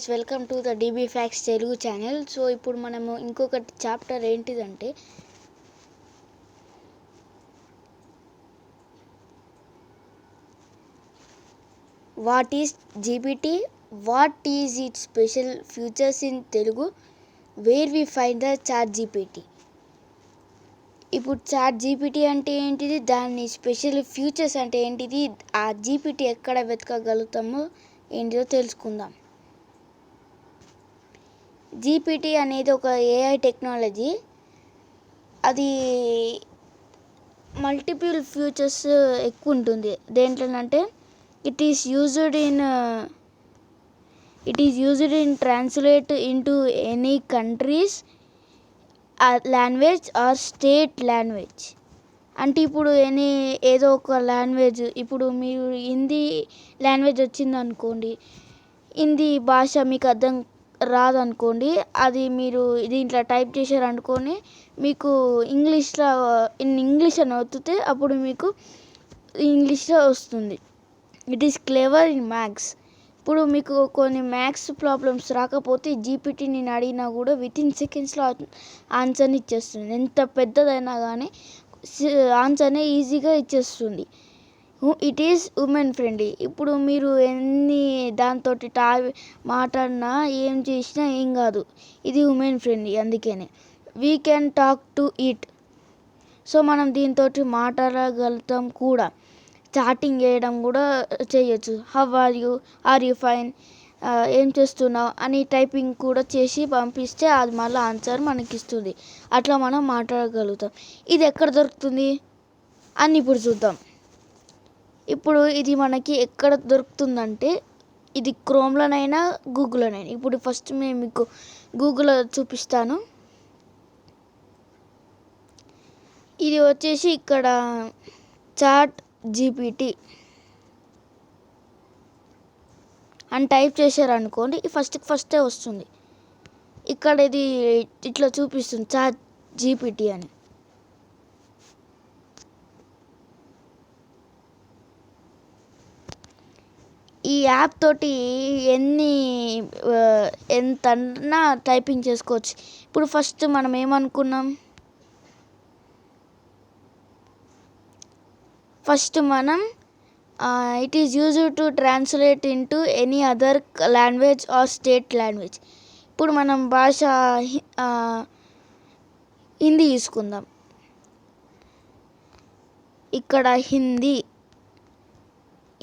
Friends, welcome to the DB facts Telugu channel. So ఇప్పుడు మనము ఇంకొకటి చాప్టర్ ఏంటిదంటే what is GPT, what is it special features in Telugu, where we find the chat GPT. ఇప్పుడు chat GPT అంటే ఏంటిది, దాని special futures అంటే ఏంటిది, ఆ జీపీటీ ఎక్కడ వెతకగలుగుతామో ఏంటిదో తెలుసుకుందాం. జీపీటీ అనేది ఒక ఏఐ టెక్నాలజీ. అది మల్టిపుల్ ఫ్యూచర్స్ ఎక్కువ ఉంటుంది. దేంట్లోనంటే it is used in translate into any country's language or state language. అంటే ఇప్పుడు ఏదో ఒక లాంగ్వేజ్, ఇప్పుడు మీరు హిందీ లాంగ్వేజ్ వచ్చిందనుకోండి, హిందీ భాష మీకు అర్థం రాదనుకోండి, అది మీరు దీంట్లో టైప్ చేశారనుకోని మీకు ఇంగ్లీష్ అని వత్తితే అప్పుడు మీకు ఇంగ్లీష్లో వస్తుంది. It is clever in maths. ఇప్పుడు మీకు కొన్ని మ్యాథ్స్ ప్రాబ్లమ్స్ రాకపోతే జీపీటీని అడిగినా కూడా వితిన్ సెకండ్స్లో ఆన్సర్ని ఇచ్చేస్తుంది. ఎంత పెద్దదైనా కానీ ఆన్సర్ని ఈజీగా ఇచ్చేస్తుంది. It is women friendly. ఇప్పుడు మీరు దాంతో మాట్లాడినా ఏం చేసినా ఏం కాదు, ఇది ఉమెన్ ఫ్రెండ్లీ. అందుకనే we can talk to it. So మనం దీంతో మాట్లాడగలుగుతాం కూడా, చాటింగ్ చేయడం కూడా చేయొచ్చు. హౌ ఆర్ యూ ఫైన్, ఏం చేస్తున్నావు అని టైపింగ్ కూడా చేసి పంపిస్తే అది మళ్ళీ ఆన్సర్ మనకి ఇస్తుంది. అట్లా మనం మాట్లాడగలుగుతాం. ఇది ఎక్కడ దొరుకుతుంది అని ఇప్పుడు చూద్దాం. ఇప్పుడు ఇది మనకి ఎక్కడ దొరుకుతుందంటే, ఇది క్రోమ్లోనైనా గూగుల్లోనైనా. ఇప్పుడు ఫస్ట్ మేము మీకు గూగుల్లో చూపిస్తాను. ఇది వచ్చేసి ఇక్కడ చాట్ జీపీటీ అని టైప్ చేశారనుకోండి, ఫస్టే వస్తుంది. ఇక్కడ ఇది ఇట్లా చూపిస్తుంది చాట్ జీపీటీ అని. ఈ యాప్ తోటి ఎంతన్నా టైపింగ్ చేసుకోవచ్చు. ఇప్పుడు ఫస్ట్ మనం ఏమనుకున్నాం, it is used to translate into any other language or state language. ఇప్పుడు మనం భాష హిందీ తీసుకుందాం. ఇక్కడ హిందీ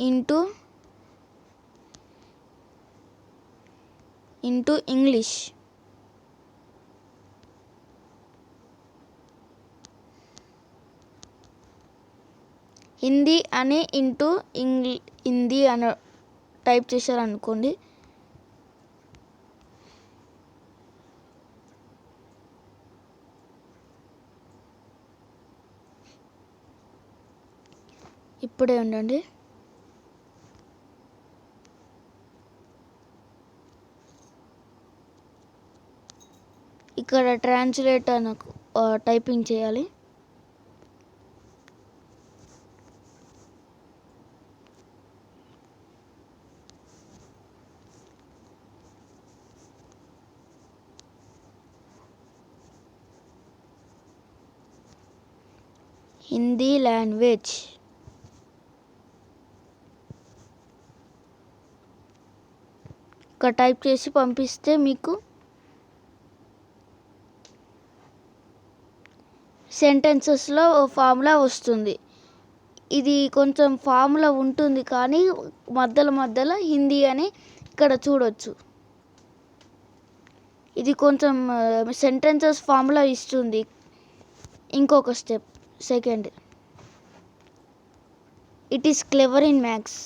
ఇంటూ ఇంగ్లీష్. హిందీ అని హిందీ అని టైప్ చేశారనుకోండి, ఇప్పుడే ఉండండి. ఇక్కడ ట్రాన్స్లేట్ అని టైపింగ్ చేయాలి. హిందీ లాంగ్వేజ్. ఇక్కడ టైప్ చేసి పంపిస్తే మీకు సెంటెన్సెస్లో ఫార్ములా వస్తుంది. ఇది కొంచెం ఫార్ములా ఉంటుంది కానీ మధ్యలో హిందీ అని ఇక్కడ చూడొచ్చు. ఇది కొంచెం సెంటెన్సెస్ ఫార్ములా ఇస్తుంది. ఇంకొక step, second, it is clever in maths.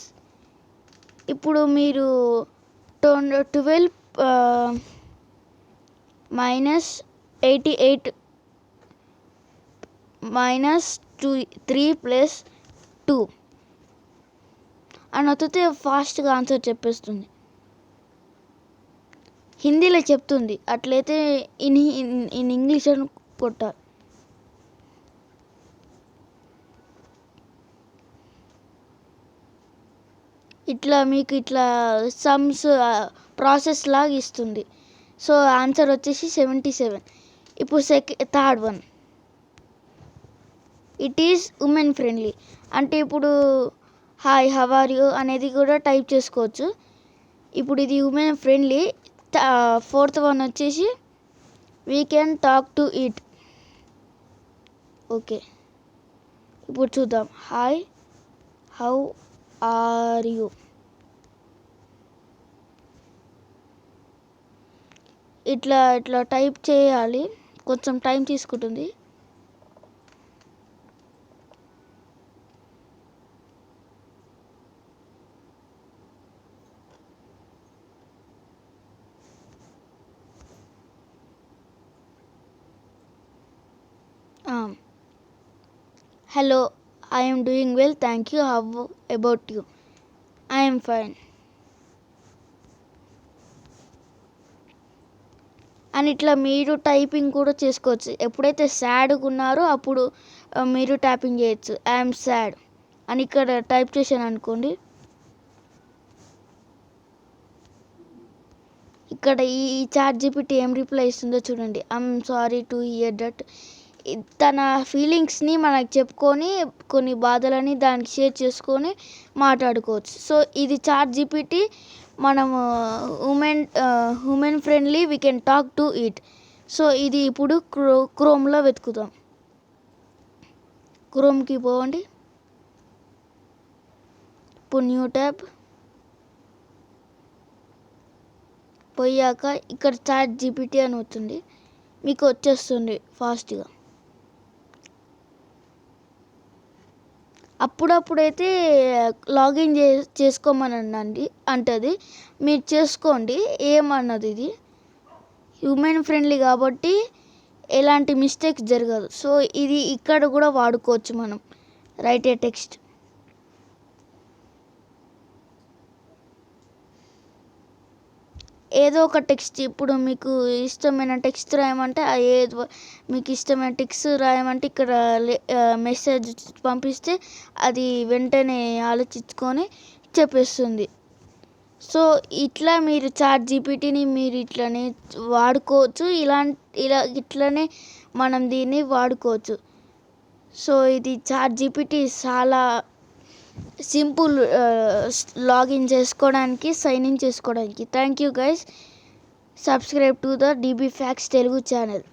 ఇప్పుడు మీరు 12 -88 -3 + 2 అని వస్తే ఫాస్ట్గా ఆన్సర్ చెప్పేస్తుంది. హిందీలో చెప్తుంది, అట్లయితే ఇన్ ఇంగ్లీష్ అని కొట్టాలి. ఇట్లా మీకు ఇట్లా సమ్స్ ప్రాసెస్ లాగా ఇస్తుంది. సో ఆన్సర్ వచ్చేసి 77. ఇప్పుడు third one, it is women friendly. అంటే ఇప్పుడు హాయ్ హౌ ఆర్ యూ అనేది కూడా టైప్ చేసుకోవచ్చు. ఇప్పుడు ఇది ఉమెన్ ఫ్రెండ్లీ. ఫోర్త్ వన్ వచ్చేసి we can talk to it. Okay, ఇప్పుడు చూద్దాం. Hi how are you. ఇట్లా ఇట్లా టైప్ చేయాలి, కొంచెం టైం తీసుకుంటుంది. Hello, I am doing well, thank you. How about you? I am fine. అని ఇట్లా మీరు టైపింగ్ కూడా చేసుకోవచ్చు. ఎప్పుడైతే సాడ్గా ఉన్నారో అప్పుడు మీరు టైపింగ్ చేయొచ్చు. ఐఎమ్ సాడ్ అని ఇక్కడ టైప్ చేశాను అనుకోండి. ఇక్కడ ఈ చాట్ జీపీటీ ఏం రిప్లై ఇస్తుందో చూడండి. I'm sorry to hear that. తన ఫీలింగ్స్ని మనకు చెప్పుకొని కొన్ని బాధలని దానికి షేర్ చేసుకొని మాట్లాడుకోవచ్చు. సో ఇది చాట్ జీపీటీ. మనము women friendly, we can talk to it. So ఇది ఇప్పుడు క్రోమ్లో వెతుకుతాం. క్రోమ్కి పోవండి. ఇప్పుడు న్యూ ట్యాబ్ పోయాక ఇక్కడ చాట్ జీపీటీ అని వచ్చింది, మీకు వచ్చేస్తుంది ఫాస్ట్గా. అప్పుడప్పుడైతే లాగిన్ చేసుకోమనండి అంటది, మీరు చేసుకోండి. ఏమన్నది ఇది హ్యూమన్ ఫ్రెండ్లీ కాబట్టి ఎలాంటి మిస్టేక్స్ జరగదు. సో ఇది ఇక్కడ కూడా వాడుకోవచ్చు మనం. రైట్ ఏ టెక్స్ట్. ఏదో ఒక టెక్స్ట్, ఇప్పుడు మీకు ఇష్టమైన టెక్స్ట్ రాయమంటే ఏదో మీకు ఇష్టమైన టెక్స్ట్ రాయమంటే ఇక్కడ మెసేజ్ పంపిస్తే అది వెంటనే ఆలోచించుకొని చెప్పేస్తుంది. సో ఇట్లా మీరు చాట్ జీపీటీని మీరు ఇట్లనే వాడుకోవచ్చు. ఇట్లనే మనం దీన్ని వాడుకోవచ్చు. సో ఇది చాట్ జీపీటీ చాలా సింపుల్ లాగిన్ చేసుకోవడానికి, సైన్ ఇన్ చేసుకోవడానికి. Thank you guys. Subscribe to the DB Facts Telugu channel.